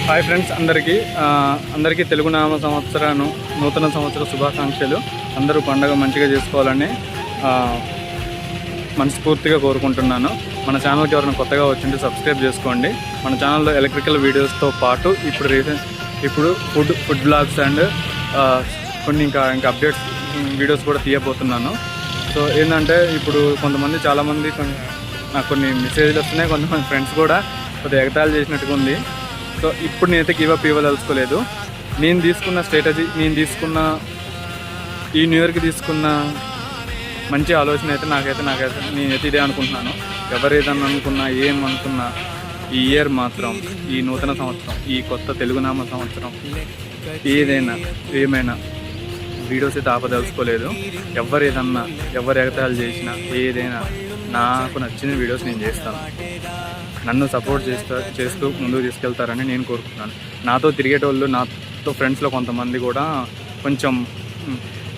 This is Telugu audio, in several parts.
హాయ్ ఫ్రెండ్స్, అందరికీ తెలుగు నామ నూతన సంవత్సర శుభాకాంక్షలు. అందరూ పండుగ మంచిగా చేసుకోవాలని మనస్ఫూర్తిగా కోరుకుంటున్నాను. మన ఛానల్కి ఎవరైనా కొత్తగా వచ్చింటే సబ్స్క్రైబ్ చేసుకోండి. మన ఛానల్లో ఎలక్ట్రికల్ వీడియోస్తో పాటు ఇప్పుడు ఫుడ్ బ్లాగ్స్ అండ్ కొన్ని ఇంకా అప్డేట్స్ వీడియోస్ కూడా తీయబోతున్నాను. సో ఏంటంటే ఇప్పుడు చాలామంది నాకు కొన్ని మెసేజ్లు వస్తున్నాయి. కొంతమంది ఫ్రెండ్స్ కూడా కొద్దిగా ఎగతాళి చేసినట్టుగా ఉంది. సో ఇప్పుడు నేనైతే గివ్ అప్ ఇవ్వదలుచుకోలేదు. నేను తీసుకున్న స్ట్రాటజీ, ఈ న్యూ ఇయర్కి తీసుకున్న మంచి ఆలోచన అయితే నేనైతే ఇదే అనుకుంటున్నాను. ఎవరేదన్నా అనుకున్నా, ఏమనుకున్నా, ఈ ఇయర్ మాత్రం, ఈ నూతన సంవత్సరం, ఈ కొత్త తెలుగునామ సంవత్సరం ఏమైనా వీడియోస్ అయితే ఆపదలుచుకోలేదు. ఎవరు ఎగతాళి చేసినా ఏదైనా నాకు నచ్చిన వీడియోస్ నేను చేస్తాను. నన్ను సపోర్ట్ చేస్తూ ముందుకు తీసుకెళ్తారని నేను కోరుకుంటున్నాను. నాతో తిరిగేటోళ్ళు, నాతో ఫ్రెండ్స్లో కొంతమంది కూడా కొంచెం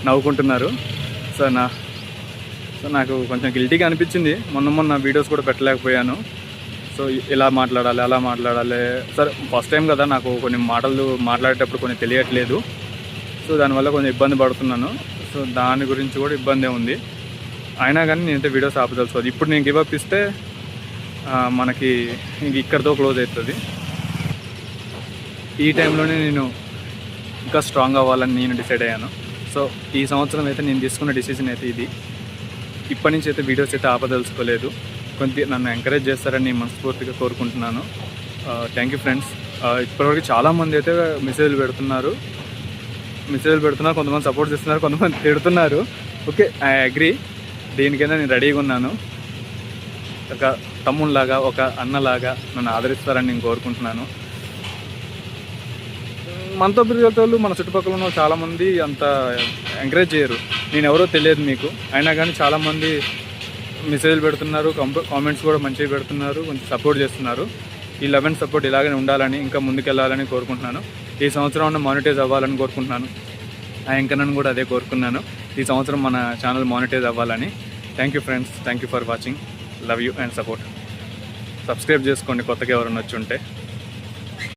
నవ్వుకుంటున్నారు. సో నాకు కొంచెం గిల్టీగా అనిపించింది. మొన్న వీడియోస్ కూడా పెట్టలేకపోయాను. సో ఇలా మాట్లాడాలి, అలా మాట్లాడాలి. సరే, ఫస్ట్ టైం కదా, నాకు కొన్ని మాటలు మాట్లాడేటప్పుడు కొన్ని తెలియట్లేదు. సో దానివల్ల కొంచెం ఇబ్బంది పడుతున్నాను. సో దాని గురించి కూడా ఇబ్బందే ఉంది. అయినా కానీ నేనైతే వీడియోస్ ఆపదలుచుకోదు. ఇప్పుడు నేను గివ్ అప్ ఇస్తే మనకి ఇక్కడితో క్లోజ్ అవుతుంది. ఈ టైంలోనే నేను ఇంకా స్ట్రాంగ్ అవ్వాలని నేను డిసైడ్ అయ్యాను. సో ఈ సంవత్సరం అయితే నేను తీసుకున్న డిసిజన్ అయితే ఇది. ఇప్పటి నుంచి అయితే వీడియోస్ అయితే ఆపదలుచుకోలేదు. నన్ను ఎంకరేజ్ చేస్తారని నేను మనస్ఫూర్తిగా కోరుకుంటున్నాను. Thank you friends. ఇప్పటివరకు చాలామంది అయితే మెసేజ్లు పెడుతున్నారు. కొంతమంది సపోర్ట్ చేస్తున్నారు, కొంతమంది తిడుతున్నారు. Okay, I agree. దేనికైనా నేను రెడీగా ఉన్నాను. ఒక తమ్ముళ్ళలాగా, ఒక అన్నలాగా నన్ను ఆదరిస్తారని నేను కోరుకుంటున్నాను. మనతో తిరిగేటోళ్ళు, మన చుట్టుపక్కల ఉన్న చాలామంది అంత ఎంకరేజ్ చేయరు. నేను ఎవరో తెలియదు మీకు. అయినా కానీ చాలామంది మెసేజ్లు పెడుతున్నారు, కామెంట్స్ కూడా మంచిగా పెడుతున్నారు, కొంచెం సపోర్ట్ చేస్తున్నారు. ఈ 11 సపోర్ట్ ఇలాగనే ఉండాలని, ఇంకా ముందుకెళ్ళాలని కోరుకుంటున్నాను. ఈ సంవత్సరం మానిటైజ్ అవ్వాలని కోరుకుంటున్నాను. ఆ యాంకర్ను కూడా అదే కోరుకున్నాను. ఈ సంవత్సరం మన ఛానల్ మానిటైజ్ అవ్వాలని. Thank you friends, thank you for watching. Love you and support. Subscribe చేసుకోండి కొత్తగా ఎవరైనా వచ్చి ఉంటే.